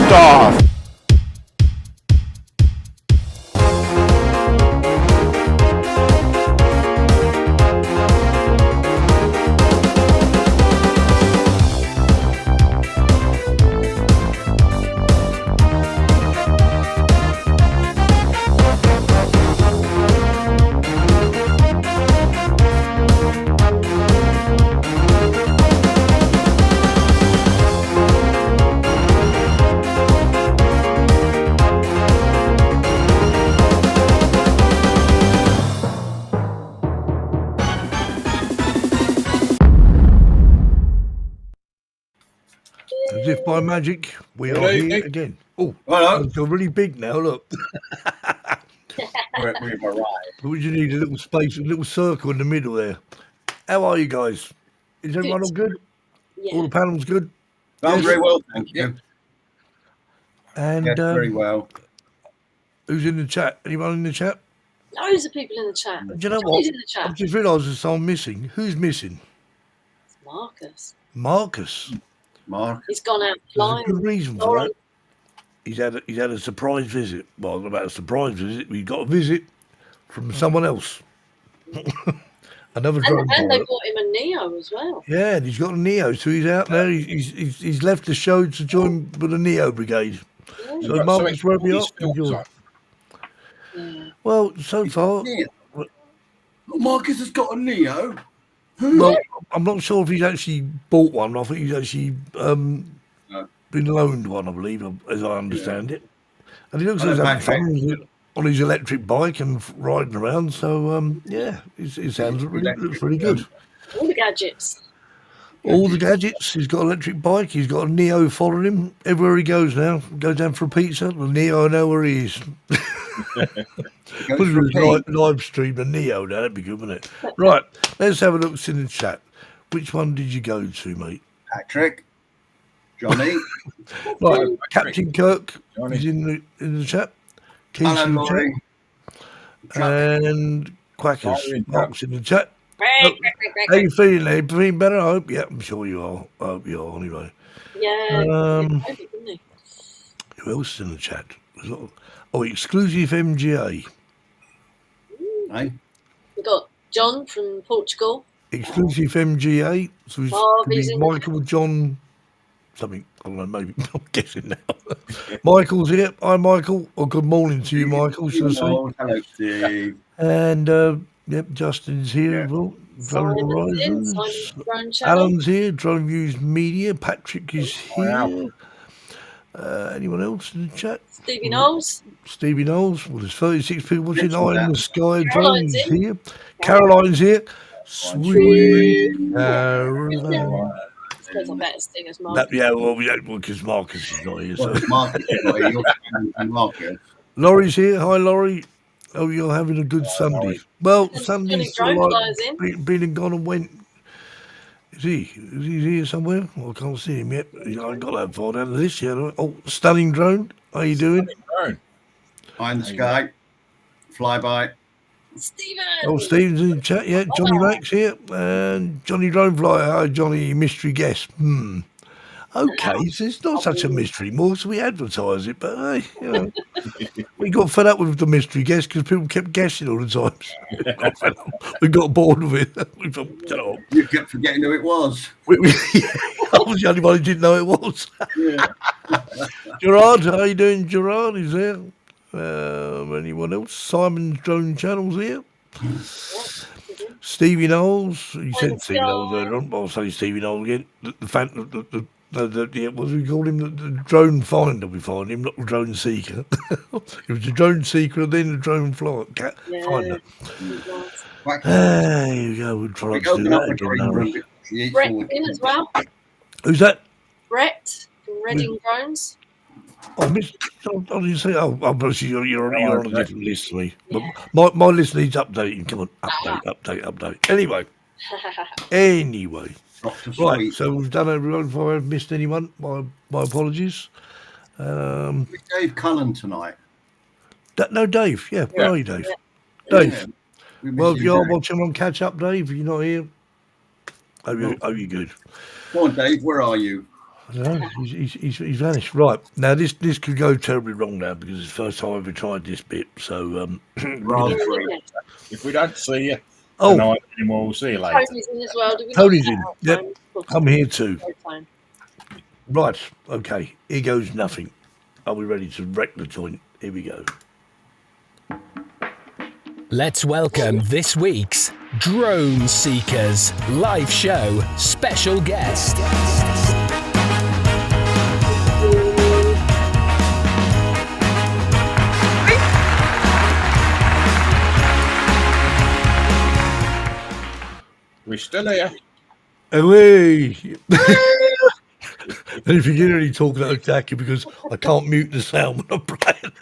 Liftoff! As if by magic, we are here again. Oh, it's really big now, look. We've arrived. What you need? A little space, a little circle in the middle there. How are you guys? Is everyone all good? Yeah. All the panels good? Yes. Very well, thank you. And yes, very well. Who's in the chat? Anyone in the chat? Loads of people in the chat. Do you know what? I've just realised there's someone missing. Who's missing? It's Marcus. Marcus. He's gone out flying. There's a good reason for that. He's had a surprise visit. Well, not about a surprise visit. We got a visit from someone else. Another drone and pilot. they bought him a Neo as well. Yeah, and he's got a Neo, so he's out there. He's left the show to join with the Neo Brigade. Yeah. So Marcus, where we are? Yeah. Well, so far, Marcus has got a Neo. Well, I'm not sure if he's actually bought one. I think he's actually been loaned one, I believe, as I understand it. And he looks like he's having fun on his electric bike and riding around. So, yeah, it sounds looks really good. All the gadgets. All the gadgets. He's got an electric bike. He's got a Neo following him everywhere he goes now. Goes down for a pizza. The Neo know where he is. Live stream the Neo. That'd be good, wouldn't it? Right. Let's have a look in the chat. Which one did you go to, mate? Patrick. Johnny. Right. Captain Kirk is in the chat. Keith's Hello, in the Laurie. chat. And Quackers. Mark's in the chat. How you feeling, there? Feeling better? I hope. Yeah, I'm sure you are. I hope you are, anyway. Yeah. Who else is in the chat? Oh, exclusive MGA. Hey. We've got John from Portugal. Exclusive MGA. So it's Michael, John, something. I don't know, maybe. I'm guessing now. Michael's here. Hi, Michael. Or good morning to you, Michael. Hello, Steve. And, yep, Justin's here as well. Alan's here. Drone Views Media. Patrick is here. Anyone else in the chat? Stevie Knowles. Stevie Knowles. Well, there's 36 people watching. Eye in the Sky. Drone's here. Caroline's here. Sweet Caroline. I suppose I better sing as Marcus. Yeah, well, because Marcus is not here. So. Marcus. Laurie's here. Hi, Laurie. Oh, you're having a good Sunday. Well, Sunday's like been and gone and went. Is he here somewhere? Well, I can't see him yet. I ain't got that far down to this yet. Oh, Stunning Drone. How you doing? Eye in the Sky. Flyby. Stephen. Oh, Stephen's in the chat. Yeah, Johnny Max here. And Johnny Drone Flyer. Hi, Johnny, mystery guest. Okay, so it's not such a mystery more, so we advertise it. But, hey, you know, we got fed up with the mystery guest because people kept guessing all the time. We got bored of it. We thought, you kept forgetting who it was. I was the only one who didn't know it was. Yeah. Gerard, how you doing, Gerard? Is there? Anyone else? Simon's Drone Channel's here. Stevie Knowles. You said Stevie Knowles earlier on, but I'll say Stevie Knowles again. What do we call him? The drone finder, we find him, not the drone seeker. It was the drone seeker and then the drone finder. There you go. We'll try to do that again. Brett in as well. Who's that? Brett from Reading Drones. Oh, I didn't say. Oh, obviously you're on a different list to me. Yeah. But my list needs updating. Come on, update. Anyway. Right, so we've done everyone. If I've missed anyone, my apologies. Dave Cullen tonight. No, Dave. Yeah, where are you, Dave? Yeah. Dave. Yeah. Well, if you are watching on catch up, Dave, if you're not here, hope you're good. Come on, Dave. Where are you? I don't know. He's vanished. Right now, this could go terribly wrong now because it's the first time I've ever tried this bit. So, Raspberry. If we don't see you oh, tonight anymore, we'll see you later. Tony's in as well. Do we Tony's not in. shout Yep, out Tony? Of course I'm here too. not. Tony. Right. Okay. Here goes nothing. Are we ready to wreck the joint? Here we go. Let's welcome this week's Drone Seekers live show special guest. We're still here. Away. And if you can only talk that Jackie because I can't mute the sound when I'm playing.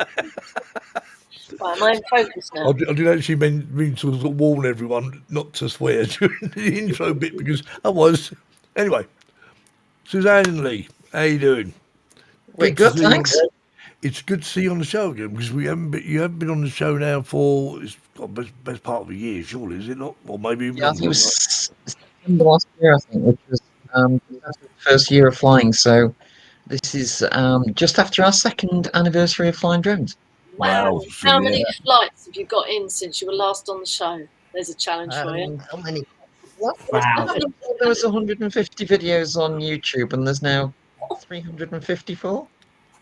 Right, am I in focus now? I did actually mean to sort of warn everyone not to swear during the intro bit because otherwise. Anyway, Suzanne and Lee, how you doing? We're good, thanks. It's good to see you on the show again because you haven't been on the show now for it's got best part of a year, surely, is it not? Or maybe even Yeah, I think it was September last year, I think, which was after the first year of flying. So this is just after our second anniversary of flying drones. Wow. So, How yeah. many flights have you got in since you were last on the show? There's a challenge for you. How many? What? Wow. There was 150 videos on YouTube, and there's now 354.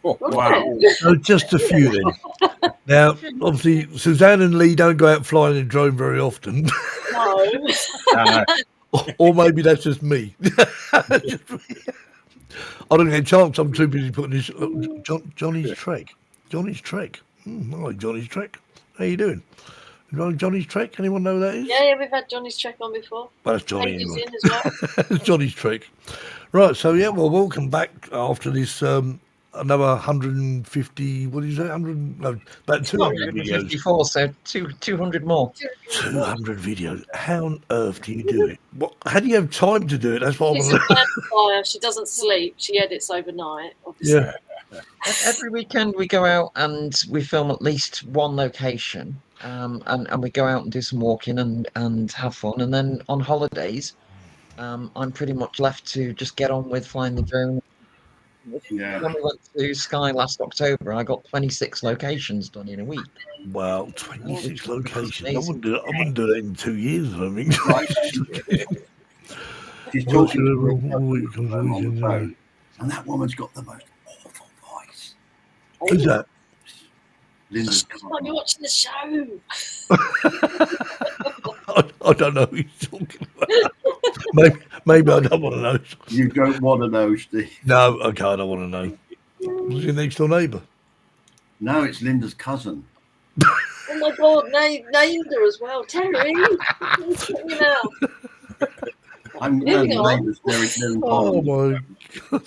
Oh, Right. wow. So just a few then. Now, obviously, Suzanne and Lee don't go out flying in a drone very often, No. or maybe that's just me. I don't get a chance. I'm too busy putting this. Johnny's Trek. Johnny's Trek. I like Johnny's Trek. How you doing? You know Johnny's Trek? Anyone know who that is? Yeah, we've had Johnny's Trek on before. Well, that's Johnny Tony's anyway. in as well. Johnny's Trek. Right. So yeah. Well, welcome back after this. Another 150. What is that? 100? No, about 200 videos. 254, so 200 more. 200 videos. How on earth do you do it? What? How do you have time to do it? That's what I She's want a to vampire. She doesn't sleep. She edits overnight, obviously. Yeah. Every weekend we go out and we film at least one location, and we go out and do some walking and have fun. And then on holidays, I'm pretty much left to just get on with flying the drone. Yeah. When we went to Sky last October, I got 26 locations done in a week. Wow, 26 locations. I Amazing. wouldn't do that in 2 years, I think. Right. She's talking to me on the phone, and that woman's got the most awful voice. Who's that? Linda's Oh, you're watching the show. I don't know who you're talking about. Maybe I don't want to know. You don't want to know, Steve. No, okay, I don't want to know. Who's your next door neighbour? No, it's Linda's cousin. Oh my God, named her as well. Terry. Check me out. I'm Moving on. neighbours. They're in Oh Parliament. my,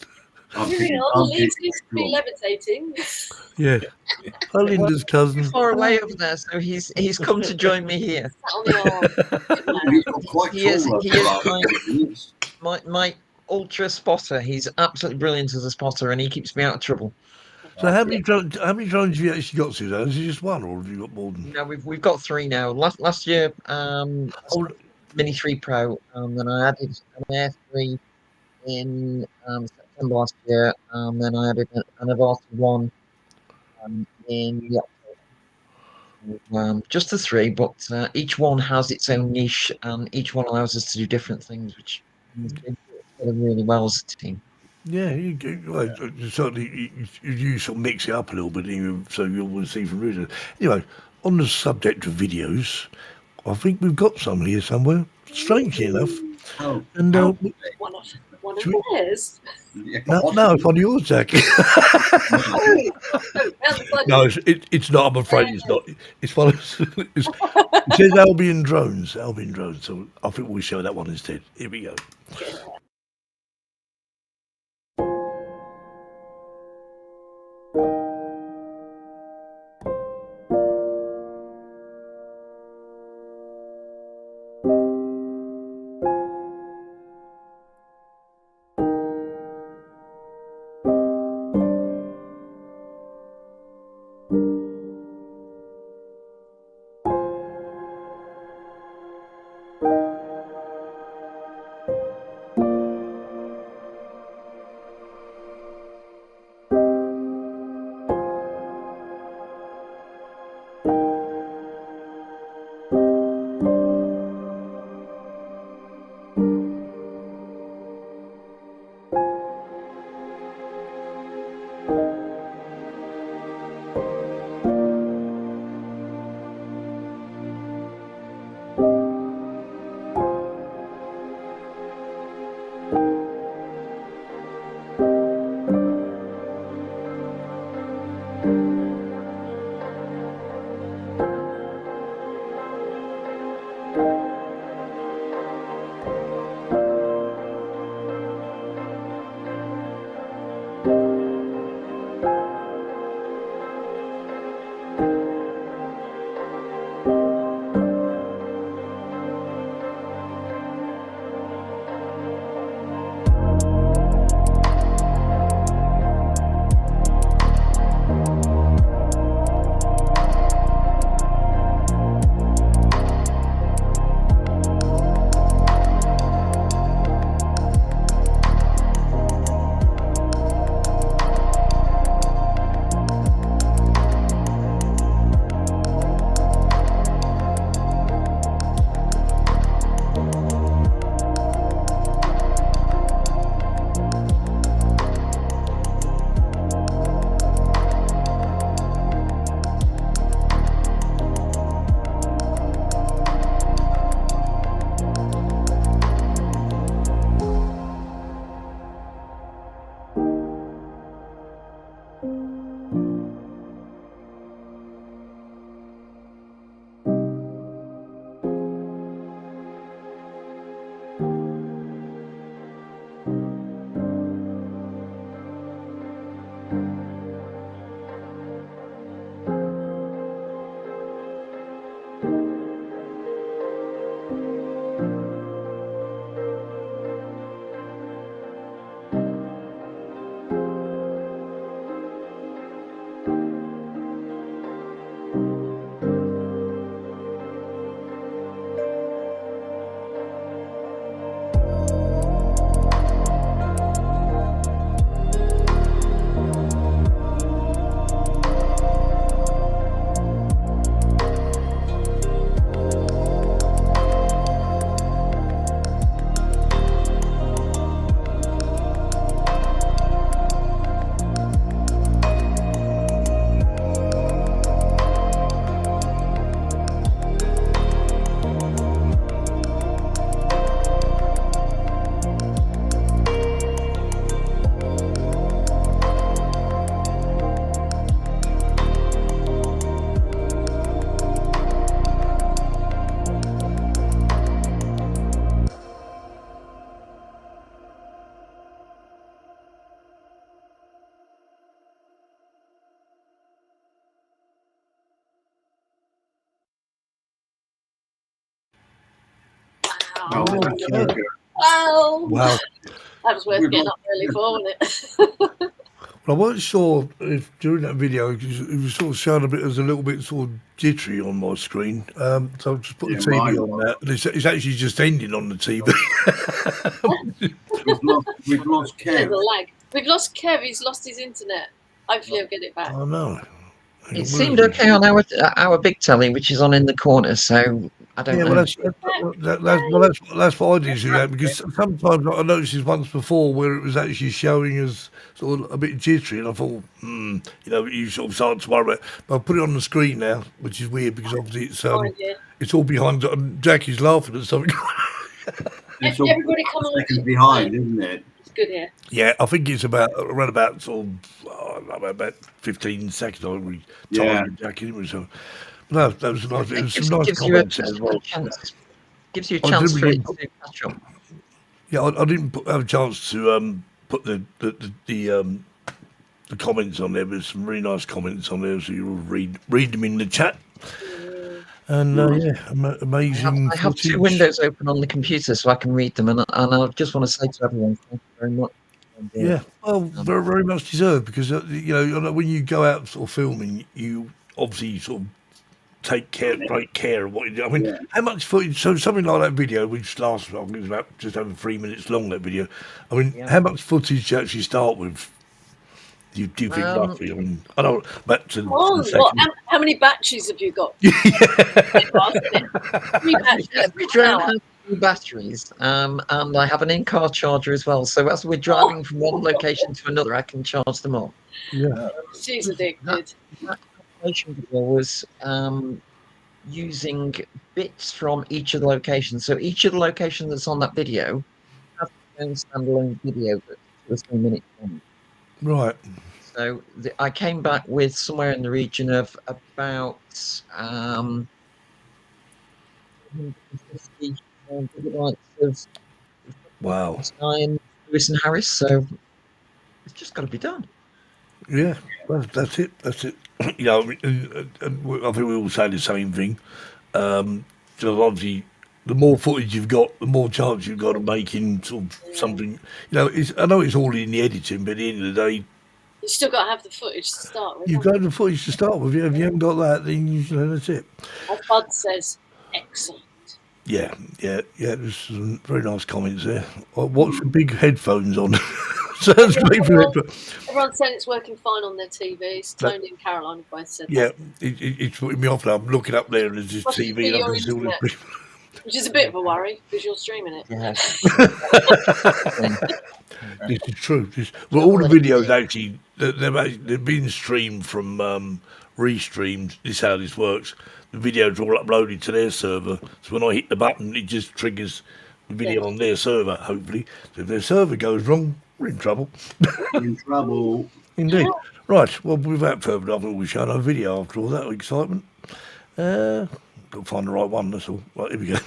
Moving on. Lee seems to be levitating. yeah. Oh, Linda's cousin. Far away over there, so he's come to join me here. Sat on the arm. He's got quite He is- tall, he is My ultra spotter. He's absolutely brilliant as a spotter, and he keeps me out of trouble. So how many drones have you actually got, Suzanne? Is it just one, or have you got more than? No, we've got 3 now. Last year, Mini 3 Pro, then I added an Air 3 in September last year, then I added an Avast 1 in the October. Just the 3, but each one has its own niche, and each one allows us to do different things, which is really well as a team. Yeah, certainly you sort of mix it up a little bit, so you'll want to see from readers. Anyway, on the subject of videos, I think we've got some here somewhere. Strangely enough, Oh, and One of Should we- theirs. yeah. no, it's one of yours, Jack. No, it's not. I'm afraid it's not. It's one. It says Albion Drones. Albion Drones. So I think we'll show that one instead. Here we go. Oh, okay. wow. Wow. That was worth We've getting got- up early for, wasn't it? Well, I wasn't sure if during that video it was sort of showing a little bit sort of jittery on my screen. So I've just put the Yeah, TV mine on was. that, and it's actually just ending on the TV. We've lost There's Kev. a lag. We've lost Kev. He's lost his internet. Hopefully, he'll get it back. I know. It seemed okay on our big telly, which is on in the corner. So I don't Yeah, know. well, that's what I did do that, because sometimes I noticed this once before where it was actually showing as sort of a bit jittery, and I thought, you sort of start to worry about it. But I put it on the screen now, which is weird because obviously Behind you. it's all behind. Jackie's laughing at something. It's all Everybody come on. seconds behind, isn't it? It's good here. Yeah, I think it's around about sort of about 15 seconds. I think Yeah. with Jackie. So, no, that was nice. It was It some nice gives you a comments as well. chance. Gives you a I chance did for really- it to catch up. Yeah, I didn't have a chance to put the comments on there, but there's some really nice comments on there, so you'll read them in the chat. And amazing. I have two footage. windows open on the computer so I can read them, and I just want to say to everyone, thank you very much. Yeah, well, very, very much deserved, because when you go out sort of filming, you obviously sort of take great care of what you do. I mean, Yeah. how much footage? So something like that video, which lasts, I think it was about just over 3 minutes long. That video. I mean, Yeah. how much footage do you actually start with? Do you think roughly? I mean, I don't. Back to the second. How many batteries have you got? Three batteries. Every drone has 2 batteries, and I have an in-car charger as well. So as we're driving from one location to another, I can charge them up. Yeah. She's addicted. That application video was using bits from each of the locations. So each of the locations that's on that video has its own standalone video that's 2 or 3 minutes long. Right. So I came back with somewhere in the region of about 150 gigabytes of Wow. Stein, Lewis and Harris. So it's just got to be done. Yeah. Well, that's it. That's it. And I think we all say the same thing. So obviously, the more footage you've got, the more chance you've got of making sort of something. I know it's all in the editing, but at the end of the day, You still got to have the footage to start with. you've got the footage to start with. If you haven't got that, then that's it. As Bud says, excellent. Yeah. There's some very nice comments there. What's the big headphones on? Sounds great for it. Everyone's saying it's working fine on their TVs. Tony and Caroline have both said Yeah, that. it's putting me off now. I'm looking up there and there's this Must TV. be And I your can see all the internet. Which is a bit of a worry because you're streaming it. Yeah. This is true. All the videos actually, they've been streamed from restreamed. This is how this works. The videos are all uploaded to their server. So when I hit the button, it just triggers the video on their server, hopefully. So if their server goes wrong, we're in trouble. In trouble. Indeed. Right, well, without further ado, we'll show a video after all that excitement. Got to find the right one, that's all. Right, here we go.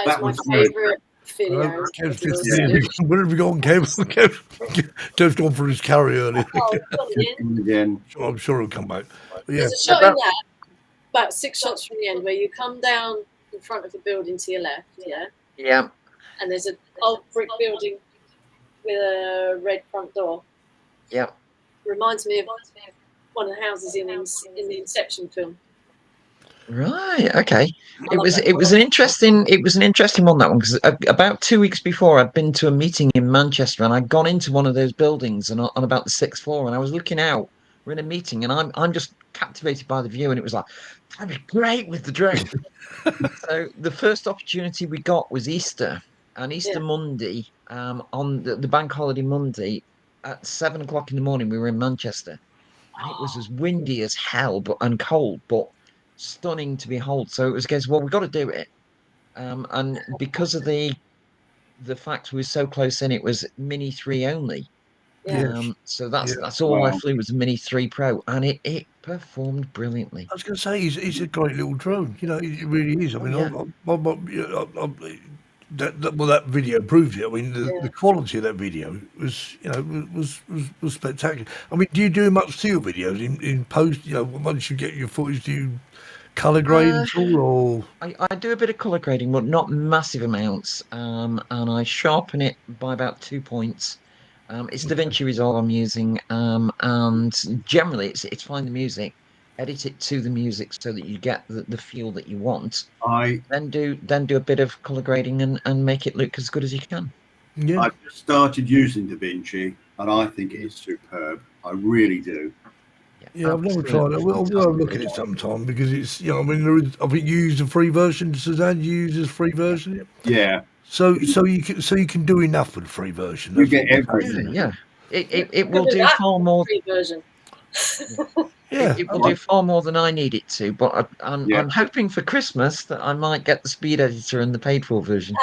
That That is my was good. favourite video. Kev's It was- just where have you gone, Kev? Kev's gone for his carry earlier. Oh, come in. Again. I'm sure he'll come back. But yeah, There's a shot in that, about 6 shots from the end, where you come down in front of the building to your left, yeah, Yeah. and there's an old brick building with a red front door. Yeah. Reminds me of one of the houses in the Inception film. Right. Okay. I love that. It was an interesting one, that one, because about 2 weeks before I'd been to a meeting in Manchester and I'd gone into one of those buildings and on about the 6th floor, and I was looking out. We're in a meeting and I'm just captivated by the view, and it was like, that'd be great with the drone. So the first opportunity we got was Easter, and Easter Monday, on the bank holiday Monday at 7 o'clock in the morning, we were in Manchester, and it was as windy as hell, and cold, but stunning to behold. So it was a case, well, we've got to do it. And because of the fact we were so close in, it was Mini 3 only. Yes. So that's all I flew was a Mini 3 Pro, and it performed brilliantly. I was going to say he's a great little drone. You know, it really is. I mean, that video proves it. I mean, the quality of that video was, you know, was spectacular. I mean, do you do much to your videos in post? You know, once you get your footage, do you colour grade at all, or? I do a bit of colour grading, but not massive amounts. And I sharpen it by about 2 points. It's DaVinci Resolve I'm using, and generally it's find the music, edit it to the music so that you get the feel that you want. Then do a bit of colour grading and make it look as good as you can. Yeah, I've just started using DaVinci, and I think it is superb. I really do. Yeah, I've never tried it. We'll look at it sometime, because it's, you know, I mean, I think you use the free version. Suzanne, you use the free version. Yeah. So you can do enough with the free version. You get everything. Yeah. It will do far more. Free version. It will do far more than I need it to, but I'm hoping for Christmas that I might get the speed editor and the paid for version.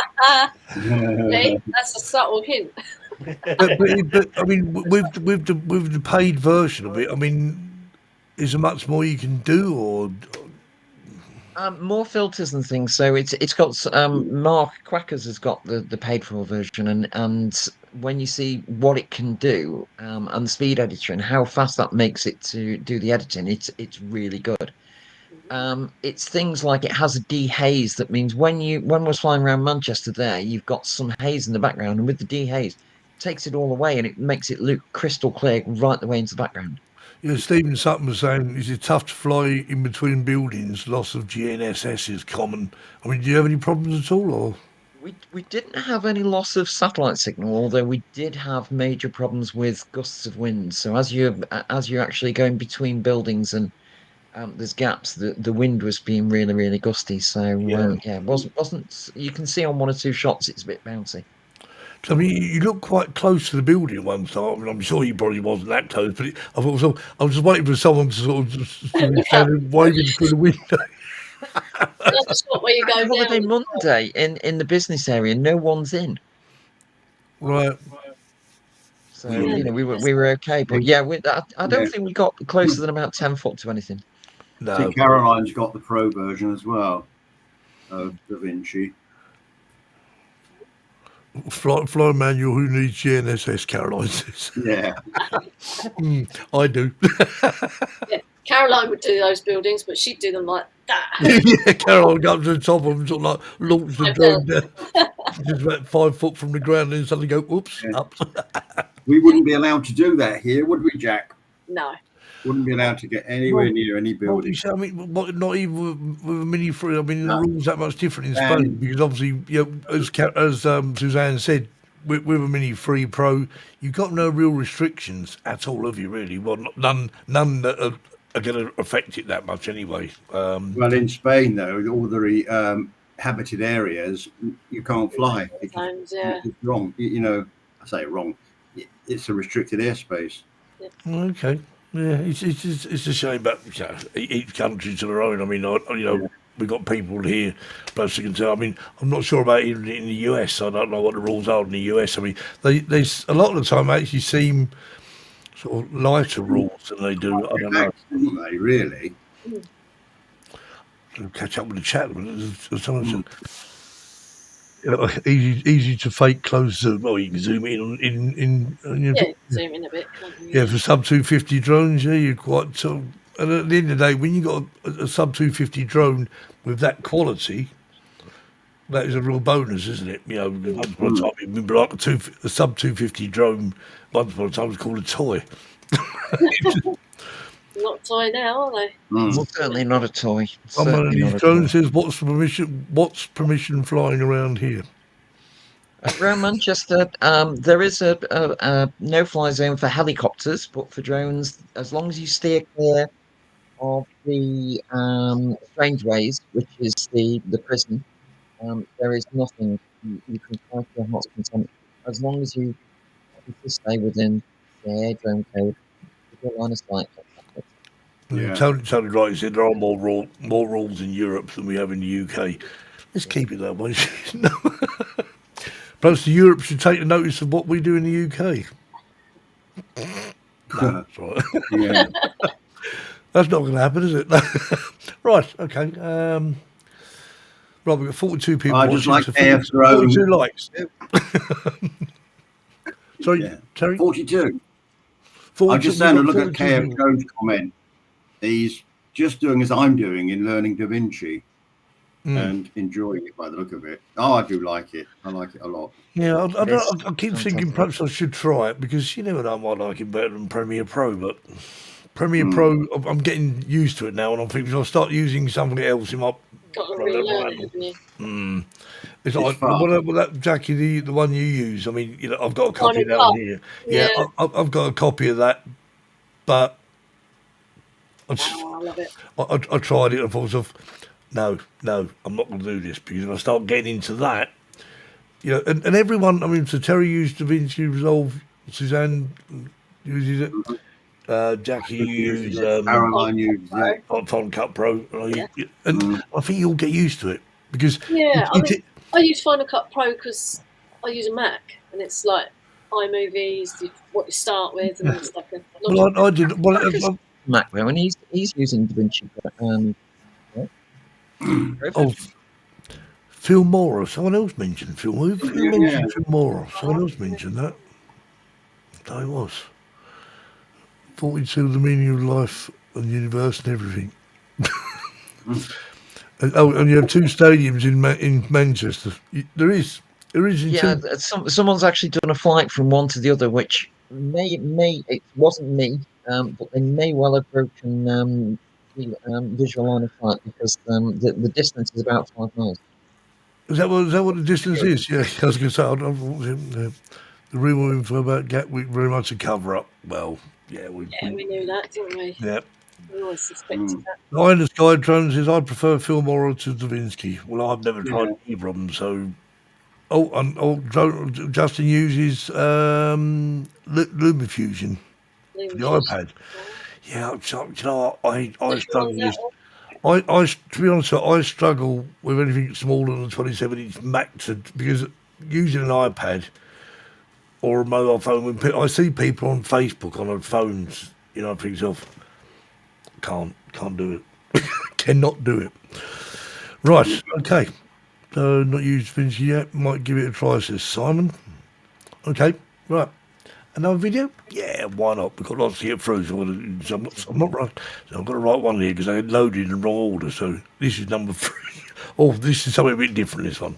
Okay, that's a subtle hint. but I mean, with the paid version of it, I mean, is there much more you can do, or? More filters and things. So it's got Mark Quackers has got the paid for version, and when you see what it can do, and the speed editor and how fast that makes it to do the editing, it's really good. It's things like it has a dehaze. That means when we're flying around Manchester there, you've got some haze in the background, and with the dehaze, it takes it all away and it makes it look crystal clear right the way into the background. Yeah, Stephen Sutton was saying, is it tough to fly in between buildings? Loss of GNSS is common. I mean, do you have any problems at all, or? We didn't have any loss of satellite signal, although we did have major problems with gusts of wind. So as you're actually going between buildings and there's gaps, the wind was being really, really gusty. So it wasn't. You can see on 1 or 2 shots it's a bit bouncy. I mean, you look quite close to the building one time. I mean, I'm sure you probably wasn't that close, but I thought, so I was just waiting for someone to sort of just stand waving through the window. That's not where you go Holiday down. Monday in the business area, no one's in. Right. So you know we were okay, but I don't think we got closer than about 10 foot to anything. No. See, Caroline's got the pro version as well of DaVinci. Fly manual who needs GNSS, Caroline says. Yeah. I do. Yeah, Caroline would do those buildings, but she'd do them like that. Yeah, Caroline got up to the top of them, sort of like launch the drone down, just about 5 foot from the ground, and then suddenly go, whoops, up. We wouldn't be allowed to do that here, would we, Jack? No. Wouldn't be allowed to get anywhere near any building. I mean, not even with a Mini 3. I mean, the rules that much different in Spain, because obviously, you know, as Suzanne said, with a Mini 3 Pro, you've got no real restrictions at all, have you? Really? Well, none that are going to affect it that much anyway. Well, in Spain, though, all the habited areas, you can't fly. Sometimes, It's wrong. You know, I say wrong. It's a restricted airspace. Okay. Yeah, it's a shame, but you know, each country to their own. I mean, we've got people here, plus you can tell. I mean, I'm not sure about even in the US. I don't know what the rules are in the US. I mean, they a lot of the time actually seem sort of lighter rules than they do. I don't know. Don't they, really? I'll catch up with the chat. Someone said, easy to fake close zoom. Oh, you can zoom in on your Yeah, zoom in a bit, can't you? yeah, for sub 250 drones, yeah, you're quite so. And at the end of the day, when you got a sub 250 drone with that quality, that is a real bonus, isn't it? You know, because once upon a time, you remember like a sub 250 drone. Once upon a time, it was called a toy. Not toy now, are they? Well, certainly not a toy. One of Certainly these not a drones toy. says, What's permission flying around here?" Around Manchester, there is a no-fly zone for helicopters, but for drones, as long as you steer clear of the strangeways, which is the prison, there is nothing. You can fly to your heart's content as long as you stay within the air drone code with your line of sight. Yeah. Totally right. He said there are more rules in Europe than we have in the UK. Let's keep it that way. Plus, Europe should take the notice of what we do in the UK. No, that's right. Yeah. That's not going to happen, is it? Right. Okay. Right, we've got 42 people I watching. just like so air 42 drone. likes. Sorry, Yeah. Terry. 42. 42, I'm just saying, we've look got at 42 KF people. Jones' comment. He's just doing as I'm doing in learning Da Vinci and enjoying it by the look of it. Oh, I do like it. I like it a lot. Yeah, Yes, I keep thinking fantastic. perhaps I should try it because you never know, I might like it better than Premiere Pro, but Premiere Pro, I'm getting used to it now, and I'm thinking if I start using something else, it might. Got to relearn it, haven't you? It's It's like fun. what that Jackie, the one you use. I mean, you know, I've got a copy of that Final on Cut. here. Yeah, Yeah. I've got a copy of that, but I just, Oh, I love it. I tried it and I thought to myself, no, I'm not going to do this because if I start getting into that, you know, and everyone, I mean, so Terry used DaVinci Resolve, Suzanne uses it, Jackie uses Caroline uses it. Final Cut Pro, Yeah. and I think you'll get used to it because Yeah, I use Final Cut Pro because I use a Mac, and it's like iMovies, what you start with, and stuff. well, I did. Well, Mac though, and he's using DaVinci. oh, Phil Mora. Someone else mentioned Phil. Who mentioned Phil Mora? Someone else mentioned that. So it was 42, the meaning of life and the universe and everything. and you have two stadiums in Manchester. There is in Yeah, two. someone's actually done a flight from one to the other, which may it wasn't me, but they may well have broken the visual line of sight because the distance is about 5 miles. Is that what the distance is? Yeah, I was going to say. The real info about Gatwick very much a cover up. Well, yeah, we knew that, didn't we? Yeah. We always suspected that. Lion the Sky Drones says I prefer Phil Morrow to Davinsky. Well, I've never tried either of them, so. Justin uses LumaFusion for the iPad. Yeah, you know, I struggle with. To be honest, I struggle with anything smaller than a 27-inch Mac because using an iPad or a mobile phone, when I see people on Facebook on their phones, you know, I think to myself, can't do it, cannot do it. Right, okay. So not used Vinci yet. Might give it a try, says Simon. Okay, right. Another video? Yeah, why not? We've got lots to get through, so I'm not right. So I've got to write one here because I had loaded in the wrong order. So this is number 3. Oh, this is something a bit different, this one.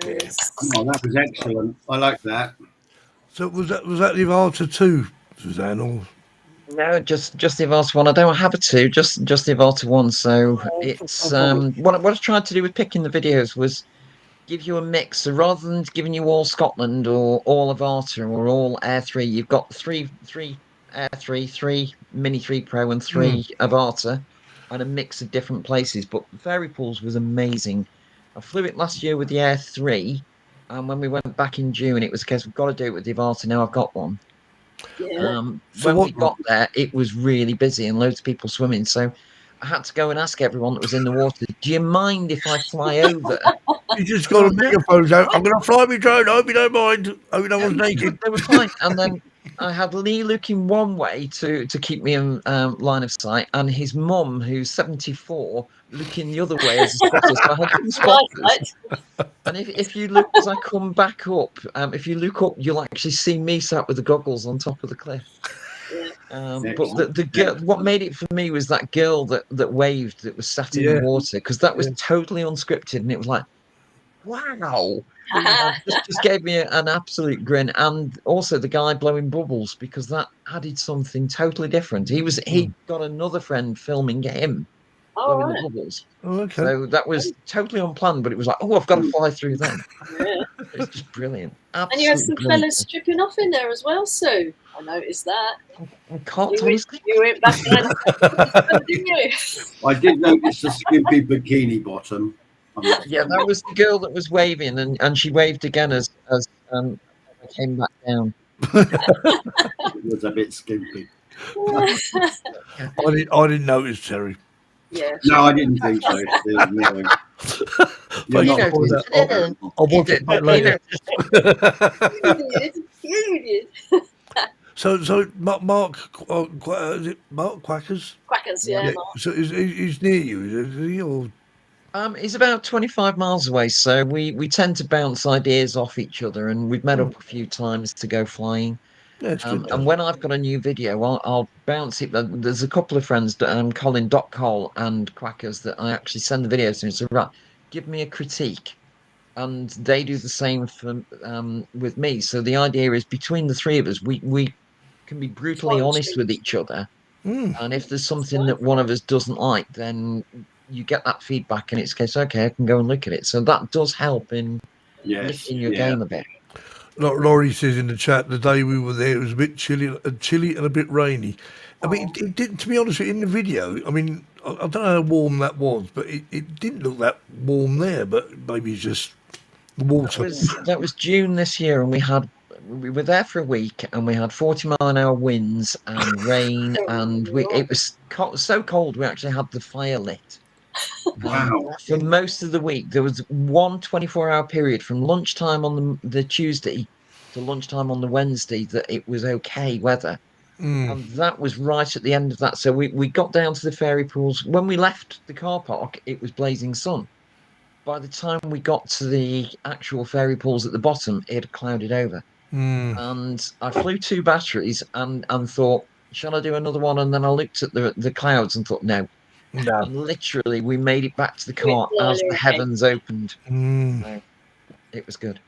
Nice. Oh, that was excellent. I like that. So was that the Avata 2, Suzanne? Or No, just the Avata one. I don't have a 2, just the Avata 1. So it's what I tried to do with picking the videos was give you a mix. So rather than giving you all Scotland or all Avata or all Air 3, you've got three Air 3, 3 Mini 3 Pro, and 3 Avata, and a mix of different places. But Fairy Pools was amazing. I flew it last year with the Air 3, and when we went back in June, it was a case we've got to do it with the Avata. Now I've got one. Yeah. So When we got there, it was really busy and loads of people swimming. So I had to go and ask everyone that was in the water, do you mind if I fly over? you just got a megaphone out. I'm going to fly me drone. I hope you don't mind. I hope no one's naked. They were fine. And then I had Lee looking one way to keep me in line of sight, and his mum, who's 74, looking the other way as a spotter. So I had two spotters. And if you look as I come back up, if you look up, you'll actually see me sat with the goggles on top of the cliff. But the girl, what made it for me was that girl that waved, that was sat in the water, because that was totally unscripted, and it was like, wow. just gave me an absolute grin. And also the guy blowing bubbles, because that added something totally different. He got another friend filming him blowing the bubbles. Oh, okay. So that was totally unplanned, but it was like, oh, I've got to fly through them. It's just brilliant. Absolutely. And you had some brilliant. fellas stripping off in there as well, Sue. I noticed that. I can't honestly. You went back and didn't you? I did notice the skimpy bikini bottom. Yeah, that was the girl that was waving, and she waved again as I came back down. It was a bit skimpy. I didn't notice, Terry. Yeah. No, I didn't think so. No. But You're you not- know, I'll watch it back later. You did. So Mark, is it Mark Quackers? Quackers, yeah. So he's near you, is he? Or He's about 25 miles away, so we tend to bounce ideas off each other, and we've met up a few times to go flying. that's good. And when I've got a new video, I'll bounce it. There's a couple of friends, Colin Cole and Quackers, that I actually send the videos to and say, right, give me a critique. And they do the same for with me. So the idea is, between the three of us, we can be brutally honest with each other. And if there's something that one of us doesn't like, then you get that feedback, and it's a case, okay, I can go and look at it. So that does help in lifting your game a bit. Laurie says in the chat, the day we were there, it was a bit chilly and a bit rainy. I mean, it didn't, to be honest with you, in the video, I mean, I don't know how warm that was, but it didn't look that warm there, but maybe it's just the water. That was June this year, and we were there for a week, and we had 40-mile-an-hour winds and rain, and it was so cold we actually had the fire lit. Wow. For most of the week, there was one 24-hour period from lunchtime on the Tuesday to lunchtime on the Wednesday that it was okay weather. And that was right at the end of that. So we got down to the fairy pools. When we left the car park, it was blazing sun. By the time we got to the actual fairy pools at the bottom, it had clouded over. And I flew 2 batteries and thought, shall I do another one? And then I looked at the clouds and thought, no. And literally, we made it back to the car as the heavens opened. So it was good.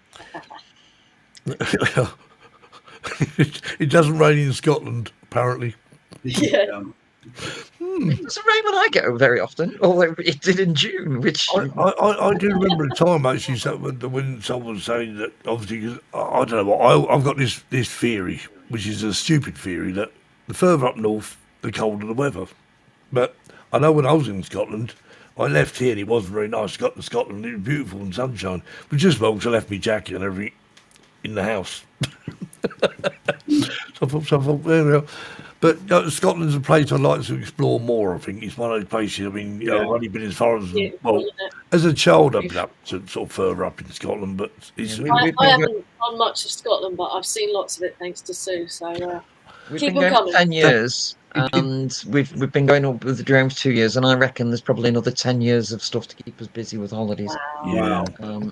It doesn't rain in Scotland, apparently. Yeah. It doesn't rain when I go very often, although it did in June, which... I do remember a time, actually, when someone was saying that, obviously, 'cause I don't know what, I've got this theory, which is a stupid theory, that the further up north, the colder the weather. But I know when I was in Scotland, I left here and it wasn't very nice. Got to Scotland, it was beautiful and sunshine. But just well, I left my jacket and everything in the house. So I thought, there we are. But Scotland's a place I'd like to explore more, I think. It's one of those places, I mean, I've only been as far as, as a child, I've been up to sort of further up in Scotland, but it's... I haven't done much of Scotland, but I've seen lots of it thanks to Sue, so we've keep been them going coming. for 10 years, and we've been going up with the drones 2 years, and I reckon there's probably another 10 years of stuff to keep us busy with holidays. Yeah.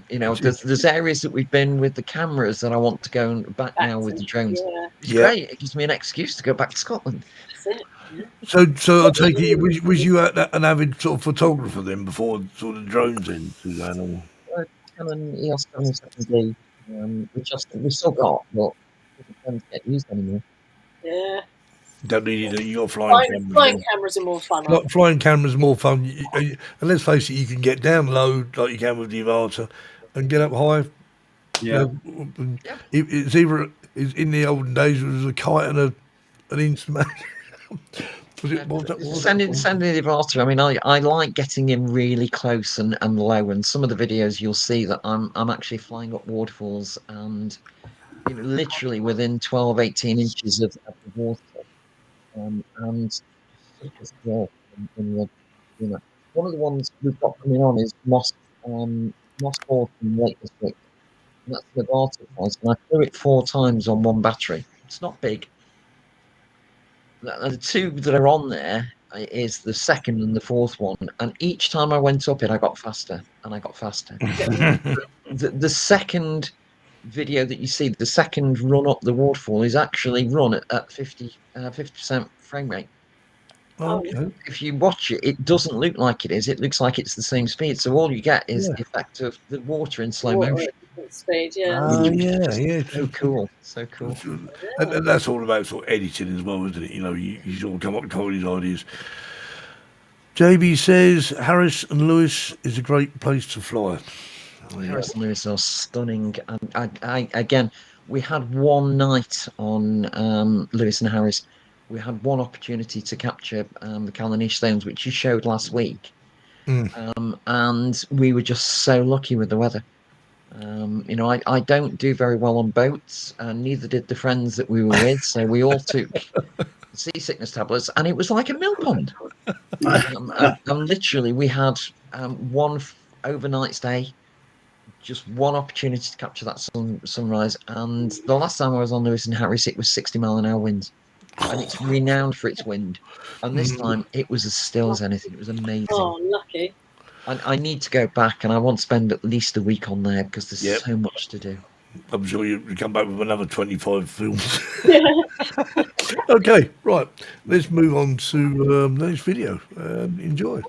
There's areas that we've been with the cameras that I want to go back now with the drones. It's great. It gives me an excuse to go back to Scotland. That's it. So I take it, was you an avid sort of photographer then before sort of drones in, Suzanne? Or? Canon EOS 77D, which we still got, but doesn't tend to get used anymore. Yeah. Don't need it. You got flying cameras. Flying cameras are more fun. aren't Flying cameras are more fun. And let's face it, you can get down low like you can with the Avata, and get up high. Yeah. It's either in the olden days it was a kite and an instrument. Was it? What was that? Sending the Avata. I mean, I like getting in really close and low. And some of the videos you'll see that I'm actually flying up waterfalls and literally within 12, 18 inches of the water. And such a skill in the one of the ones we've got coming on is Moss Port in Lake District. And that's the Avata price. And I flew it 4 times on one battery. It's not big. The 2 that are on there is the second and the 4th one, and each time I went up it, I got faster and I got faster. The second video that you see, the second run up the waterfall, is actually run at 50% frame rate. Okay. If you watch it, it doesn't look like it is. It looks like it's the same speed. So all you get is the effect of the water in slow motion. Speed, yeah. Yeah. So cool. So cool. And that's all about sort of editing as well, isn't it? You sort of come up with these ideas. JB says Harris and Lewis is a great place to fly. Harris and Lewis are stunning. And again, we had one night on Lewis and Harris. We had one opportunity to capture the Callanish Stones, which you showed last week. And we were just so lucky with the weather. I don't do very well on boats, and neither did the friends that we were with. So we all took seasickness tablets, and it was like a mill pond. And literally, we had one overnight stay, just one opportunity to capture that sunrise. And the last time I was on Lewis and Harris, it was 60-mile-an-hour winds, and it's renowned for its wind. And this time, it was as still as anything. It was amazing. Oh, lucky. I need to go back, and I want to spend at least a week on there because there's so much to do. I'm sure you come back with another 25 films. Okay, right. Let's move on to the next video. Enjoy.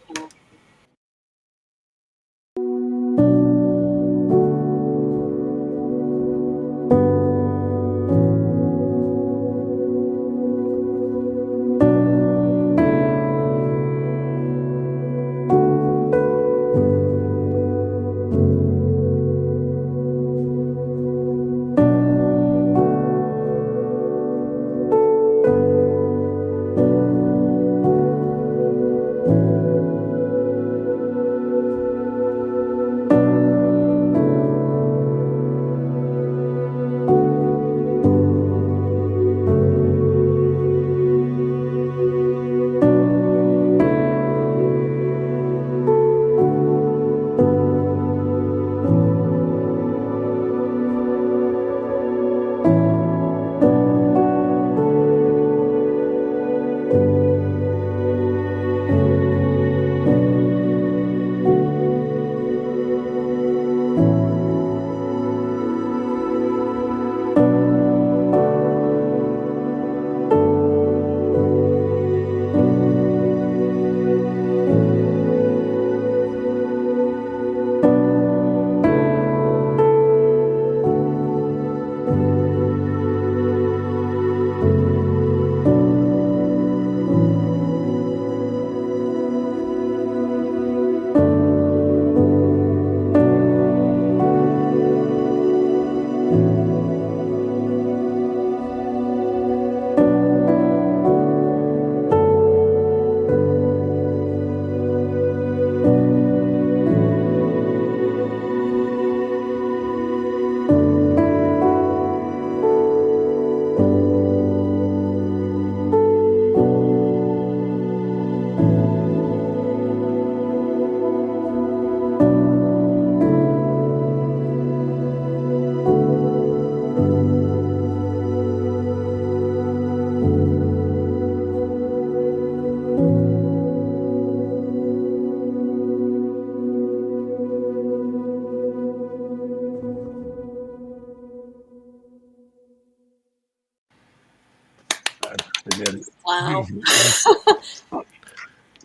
Wow.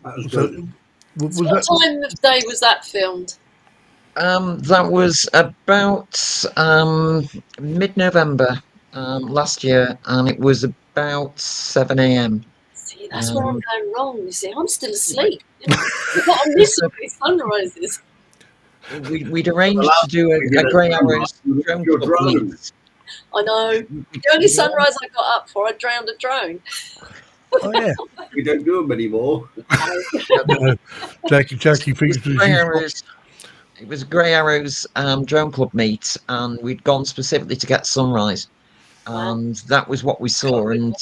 That was So, good. was What that? time of day was that filmed? That was about mid-November last year, and it was about 7 a.m. See, that's where I'm Um, going wrong. You see, I'm still Right. asleep. What I'm missing these sunrises. We'd arranged to do a Grey Arrows drone Your club drone. meet. I know. The only sunrise I got up for, I drowned a drone. Oh yeah. We don't do them anymore. Jackie It was thinks that Grey she's Arrows. It was Grey Arrows drone club meet, and we'd gone specifically to get sunrise, Wow. and that was what we saw. And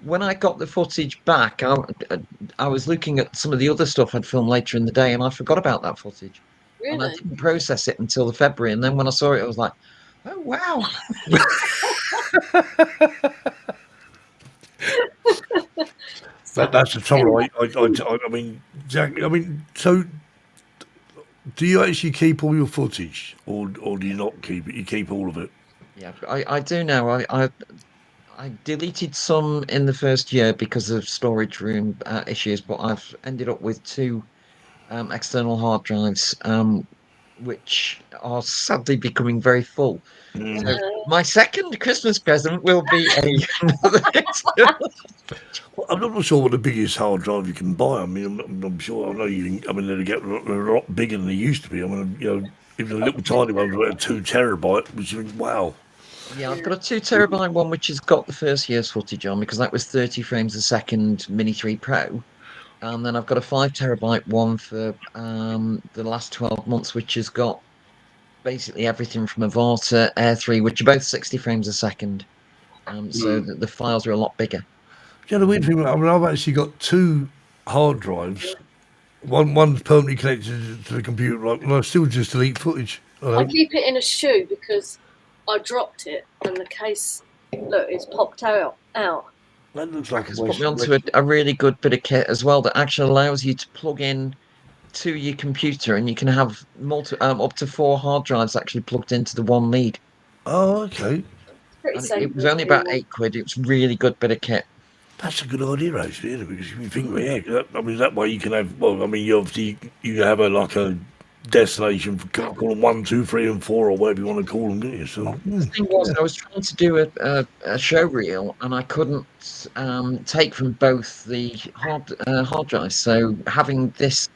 when I got the footage back, I was looking at some of the other stuff I'd filmed later in the day, and I forgot about that footage. And I Really? didn't process it until the February. And then when I saw it, I was like, oh, wow. that's the trouble. I mean, Jack. I mean, so do you actually keep all your footage, or do you not keep it? You keep all of it. Yeah, I do now. I deleted some in the first year because of storage room issues, but I've ended up with two external hard drives, which are sadly becoming very full. So my second Christmas present will be another external. Well, I'm not sure what the biggest hard drive you can buy. I mean, I'm sure. I know you can. I mean, they get a lot bigger than they used to be. I mean, even the little tiny ones are about 2 terabyte, which is wow. Yeah, I've got a 2 terabyte one which has got the first year's footage on because that was 30 frames a second Mini 3 Pro. And then I've got a 5 terabyte one for the last 12 months, which has got basically everything from Avata, Air 3, which are both 60 frames a second. So the files are a lot bigger. Yeah, the weird thing. I mean, I've actually got two hard drives. One's permanently connected to the computer, like, and I still just delete footage. I keep it in a shoe because I dropped it and the case, look, it's popped out. That looks like It's put me onto a really good bit of kit as well that actually allows you to plug in to your computer, and you can have up to 4 hard drives actually plugged into the one lead. Oh, okay. It's pretty And safe. it was only about £8. It was really good bit of kit. That's a good idea, actually, isn't it? Because if you think, yeah, I mean, that way you can have. Well, I mean, you obviously you have a destination for call them 1, 2, 3, and 4, or whatever you want to call them, don't you? So The thing was, I was trying to do a show reel, and I couldn't take from both the hard drives. So having this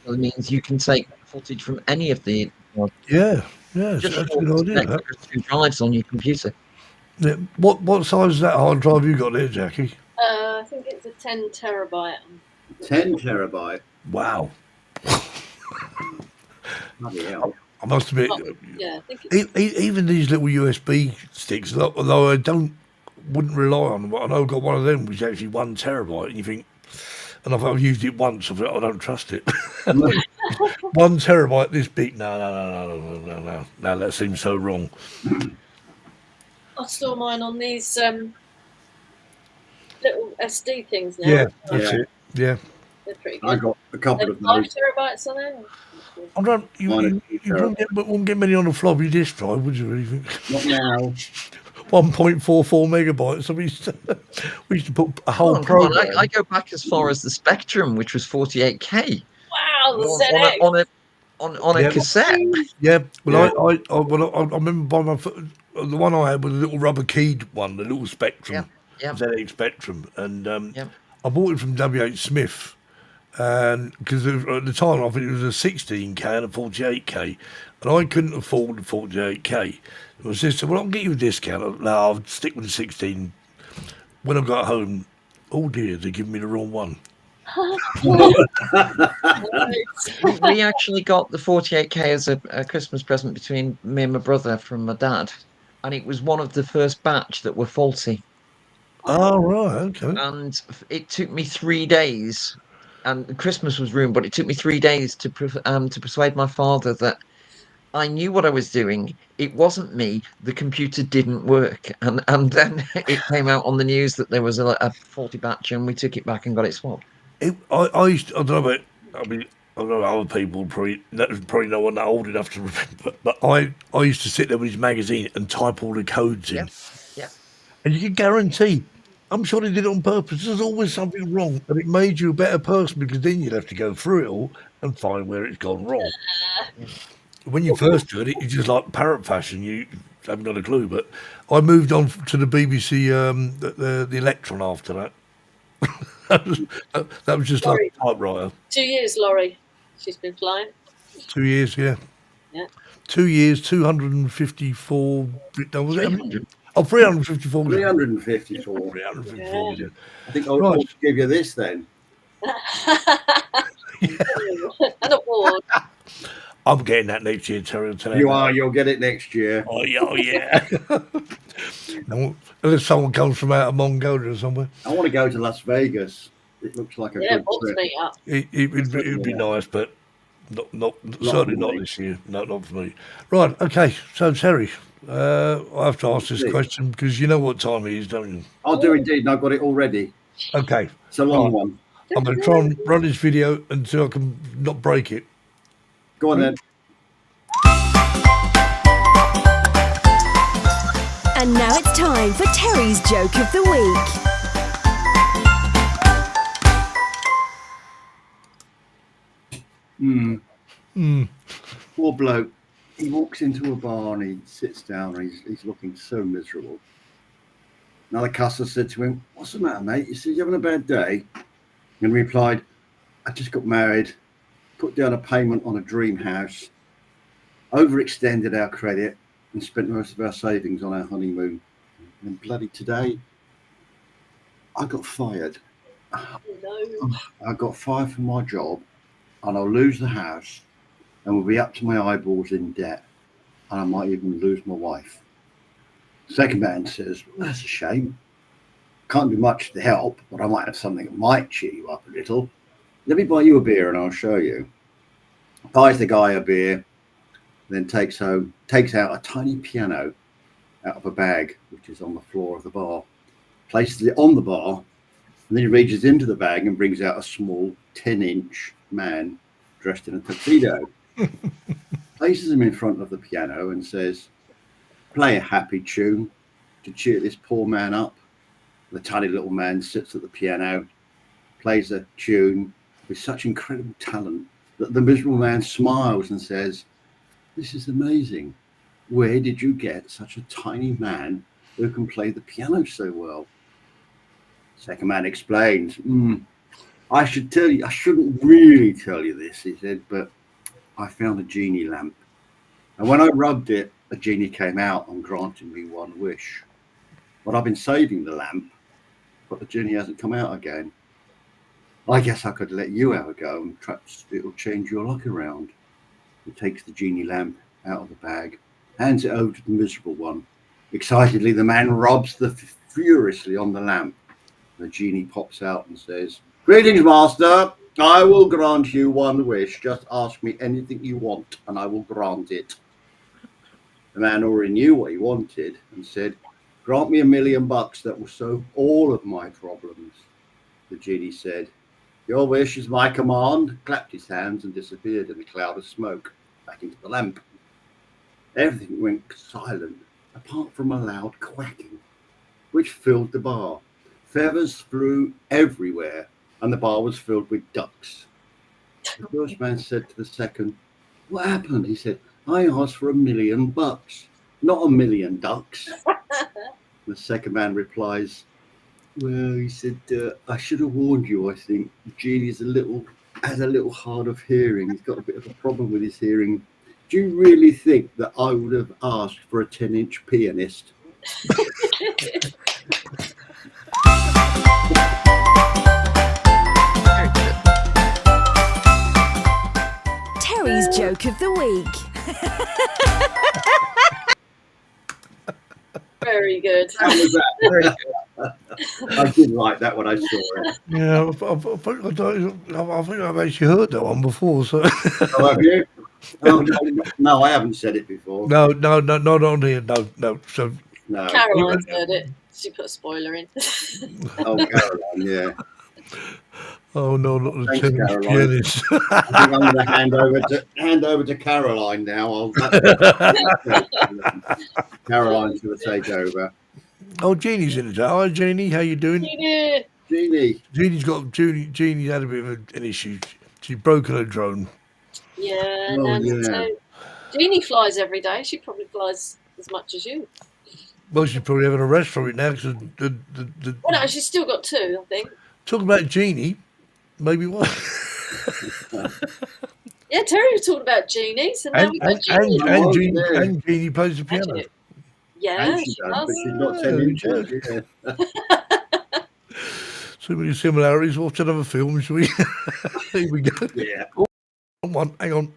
means you can take footage from any of the. yeah, that's a good idea. That. Two drives on your computer. Yeah. What size is that hard drive you got there, Jackie? I think it's a 10 terabyte. 10 terabyte. Wow. Bloody hell. I must admit, Yeah, I think it's even these little USB sticks, although I wouldn't rely on them. I know I've got one of them which is actually 1 terabyte, and you think, and I've used it once, I thought, I don't trust it. 1 terabyte this big? No, that seems so wrong. I store mine on these little SD things now. Yeah, that's it. Yeah. They're pretty good. I got a couple of 5 those. terabytes on there. I don't. You wouldn't get many on a floppy disk drive, would you? Really think? Not now. 1.44 megabytes. I mean, we used to put a whole program. I go back as far as the Spectrum, which was 48K. Wow, the ZX. on a cassette. Yeah. Well, I remember buying the one I had was a little rubber keyed one, the little Spectrum, ZX Spectrum, and I bought it from W.H. Smith. And because at the time I think it was a 16K and a 48K, and I couldn't afford the 48K. My sister said, "Well, I'll get you a discount." No, I'll stick with the 16. When I got home, oh dear, they give me the wrong one. We actually got the 48K as a Christmas present between me and my brother from my dad, and it was one of the first batch that were faulty. Oh right, okay. And it took me 3 days. And Christmas was ruined, but it took me 3 days to persuade my father that I knew what I was doing. It wasn't me. The computer didn't work, and then it came out on the news that there was a faulty batch, and we took it back and got it swapped. I don't know about. I mean, I don't know other people probably no one old enough to remember, but I used to sit there with his magazine and type all the codes in. Yeah. And you can guarantee I'm sure they did it on purpose. There's always something wrong, and it made you a better person because then you'd have to go through it all and find where it's gone wrong. When you first heard it, you just like parrot fashion. You haven't got a clue. But I moved on to the BBC, the Electron after that. that was just like a typewriter. 2 years, Laurie. She's been flying. 2 years, yeah. Yeah. 2 years, 254. No, was it? 300. Oh, 354. 354. 354. Yeah. I think I'll Right. give you this then. An award. I'm getting that next year, Terry. I'll tell You that. are. You'll get it next year. Oh, yeah. No, unless someone comes from out of Mongolia or somewhere. I want to go to Las Vegas. It looks like a Yeah, good Bob's trip. meet up. It would be nice, but not certainly for not me. this year. Not for me. Right. Okay. So, Terry, I have to ask this Indeed. question because you know what time it is, don't you? I'll do indeed, and I've got it already. Okay. It's a long Right. one. I'm going to try and run this video until I can not break it. Go on then. And now it's time for Terry's Joke of the Week. Poor bloke. He walks into a bar and he sits down and he's looking so miserable. Another customer said to him, "What's the matter, mate?" He said, "You having a bad day?" And he replied, "I just got married, put down a payment on a dream house, overextended our credit and spent most of our savings on our honeymoon. And bloody today, I got fired. No. I got fired from my job and I'll lose the house and will be up to my eyeballs in debt and I might even lose my wife." Second man says, "Well, that's a shame. Can't do much to help, but I might have something that might cheer you up a little. Let me buy you a beer and I'll show you." Buys the guy a beer, then takes out a tiny piano out of a bag, which is on the floor of the bar, places it on the bar, and then he reaches into the bag and brings out a small 10-inch man dressed in a tuxedo. Places him in front of the piano and says, "Play a happy tune to cheer this poor man up." The tiny little man sits at the piano, plays a tune with such incredible talent that the miserable man smiles and says, "This is amazing. Where did you get such a tiny man who can play the piano so well?" Second man explains, I shouldn't really tell you this," he said, "but I found a genie lamp. And when I rubbed it, a genie came out and granted me one wish. But I've been saving the lamp, but the genie hasn't come out again. I guess I could let you have a go and perhaps it'll change your luck around." He takes the genie lamp out of the bag, hands it over to the miserable one. Excitedly, the man rubs furiously on the lamp. The genie pops out and says, "Greetings, master. I will grant you one wish. Just ask me anything you want and I will grant it." The man already knew what he wanted and said, "Grant me $1 million that will solve all of my problems." The genie said, "Your wish is my command," clapped his hands and disappeared in a cloud of smoke back into the lamp. Everything went silent apart from a loud quacking, which filled the bar. Feathers flew everywhere and the bar was filled with ducks. The first man said to the second, "What happened?" He said, "I asked for $1 million, not 1 million ducks." The second man replies, "Well," he said, "I should have warned you. I think the genie has a little hard of hearing. He's got a bit of a problem with his hearing. Do you really think that I would have asked for a 10-inch pianist?" Terry's Joke of the Week. Very good. How was that? Very good. I did like that when I saw it. Yeah, I think I've actually heard that one before. So Oh, have you? Oh, no, I haven't said it before. no, not on here. No. So No. Caroline's heard it. She put a spoiler in. Oh, Caroline, yeah. oh no, not the Thanks, tennis Caroline. pianist. I think I'm going to hand over to Caroline now. Caroline's going to take over. Oh, Jeannie's in today. Hi, Jeannie. How you doing? Jeannie. Jeannie's had a bit of an issue. She's broken her drone. Yeah, Oh, and yeah. Jeannie flies every day. She probably flies as much as you. Well, she's probably having a rest from it now because Well, no, she's still got 2, I think. talking about Jeannie, maybe what? Yeah, Terry was talking about Jeannie, so now we've got Jeannie. And Jeannie plays the piano. Actually, yeah, And she she does, but does. she's not There 10 we inches. go. Yeah. So many similarities. Watch another film, shall we? Here we go. Yeah. Oh, hang on.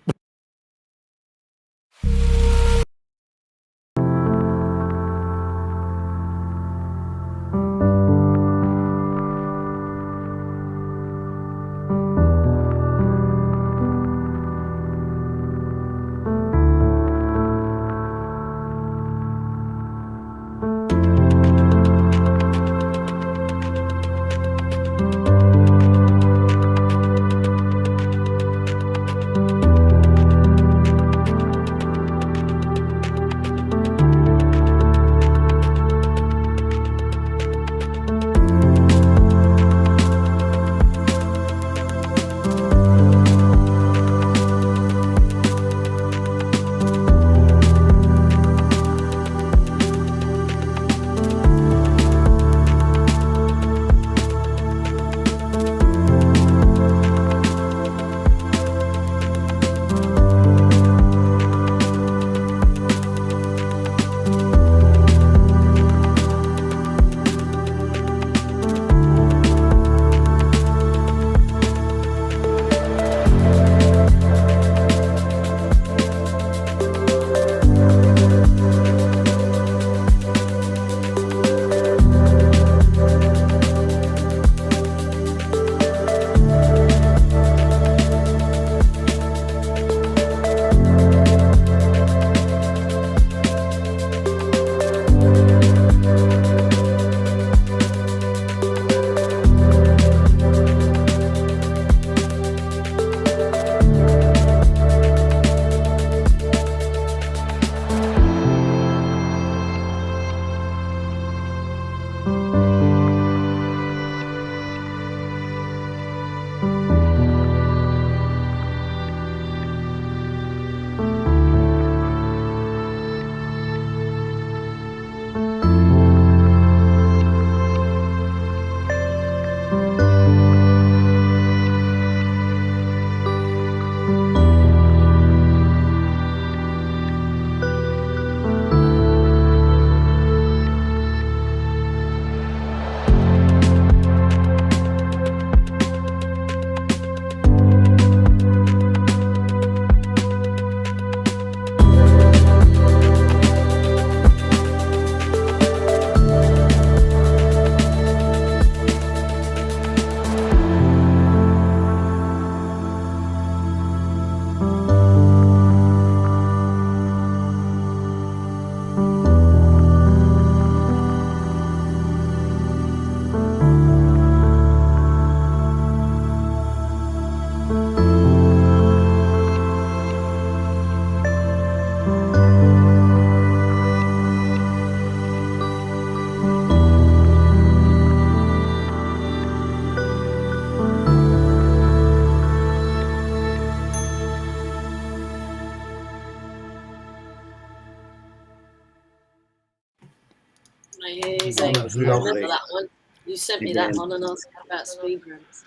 Amazing. Oh, that's I remember lovely. that one. You sent me that one and asked about speed rooms.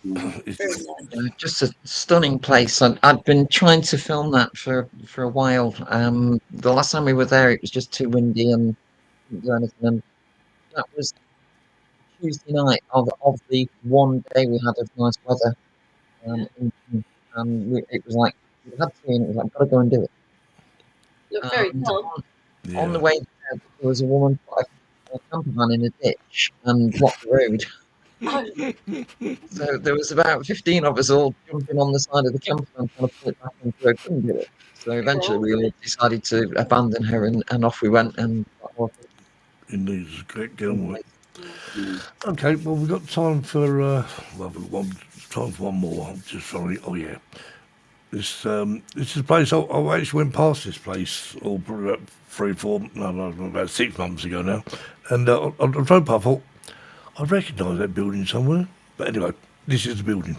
Very nice. Just a stunning place. I'd been trying to film that for a while. The last time we were there, it was just too windy and couldn't do anything. And that was Tuesday night of the one day we had of nice weather. It was like we had to, and it was like, gotta go and do it. Looked very calm. On the way there, there was a woman put a camper van in a ditch and blocked the road. So there was about 15 of us all jumping on the side of the camper van trying to pull it back into her. Couldn't do it. So eventually we all decided to abandon her and off we went. And Indeed, get on with it. Okay, well, we've got time for time for one more. I'm just sorry. Oh yeah. This is a place I actually went past this place probably about 3, 4, no, about 6 months ago now, and I drove past. I thought I recognise that building somewhere, but anyway, this is the building.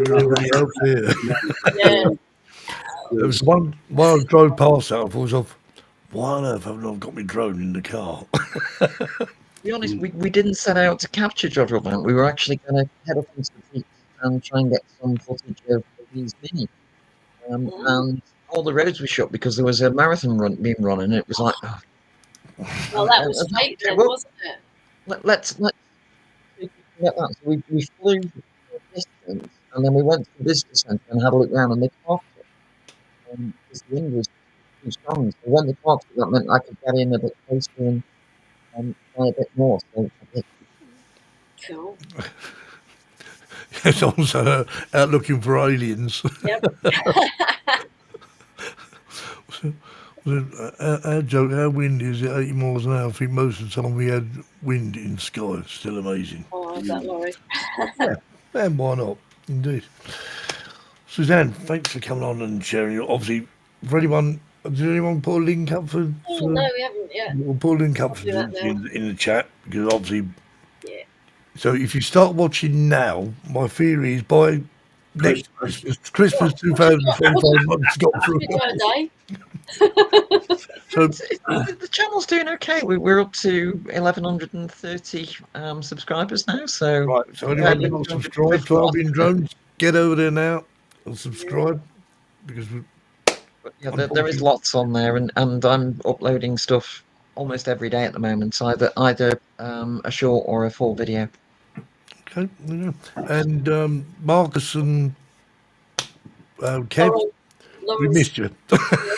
Everybody else here. Yeah. There was one while I drove past that, I thought, why on earth haven't I got my drone in the car? To be honest, we didn't set out to capture Jojo Bank. We were actually going to head up into the peaks and try and get some footage of these mini. And all the roads were shut because there was a marathon being run, and it was like, oh. Well, that was fake then, wasn't it? Let's get that. So we flew a distance, and then we went to the visitor centre and had a look around, and they parked it. Because the wind was too strong. So when they parked it, that meant I could get in a bit closer and try a bit more. So I did. Cool. It's also out looking for aliens. Yep. Our wind is at 80 miles an hour. I think most of the time we had wind in the sky. Still amazing. Oh, I had that worry. And why not? Indeed. Suzanne, thanks for coming on and sharing. Obviously, for anyone, did anyone put a link up for? Oh, for no, we haven't yet. We'll put a link up I'll for do that now. in the chat because obviously. Yeah. So if you start watching now, my theory is by next Christmas 2025, it's got through. Video a day. So The channel's doing okay. We're up to 1,130 subscribers now. So right, so anyone who's not subscribed to Albion Drones, get over there now and subscribe because yeah, there is lots on there, and I'm uploading stuff almost every day at the moment, either a short or a full video. okay, yeah. And Marcus and Kev, we Lauren's, missed you.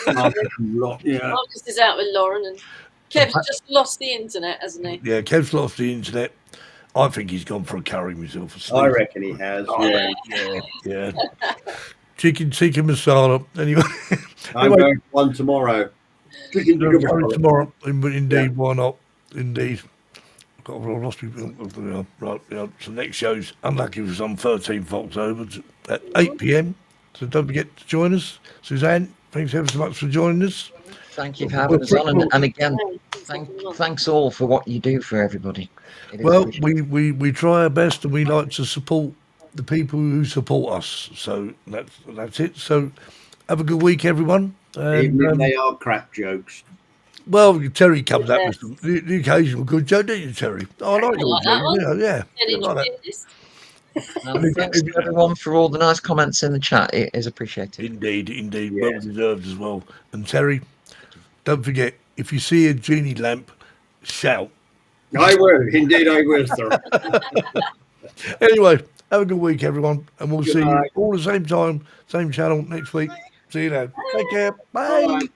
Yeah. Marcus is out with Lauren, and Kev's just lost the internet, hasn't he? Yeah, Kev's lost the internet. I think he's gone for a curry myself. I reckon he has. Yeah. Chicken tikka masala. Anyway, I'm going for one tomorrow. Chicken tikka curry masala. tomorrow. Indeed, why not? Indeed. I've lost me. Right, yeah. So next show's unlucky for some 13th October at 8 p.m. So don't forget to join us. Suzanne, thanks ever so much for joining us. Thank you for having us on, and again, thanks all for what you do for everybody. Well, we try our best, and we like to support the people who support us. So that's it. So have a good week, everyone. Even if they are crap jokes. Well, Terry comes up with the occasional good joke, don't you, Terry? Oh, I like your like that joke. one. Yeah. And Like that. Thanks to everyone for all the nice comments in the chat. It is appreciated. Indeed. Well deserved as well. And Terry, don't forget, if you see a genie lamp, shout. I will. Indeed, I will, sir. Anyway, have a good week, everyone. And we'll see you night. all the same time, same channel next week. See you then. Take care. Bye. Bye.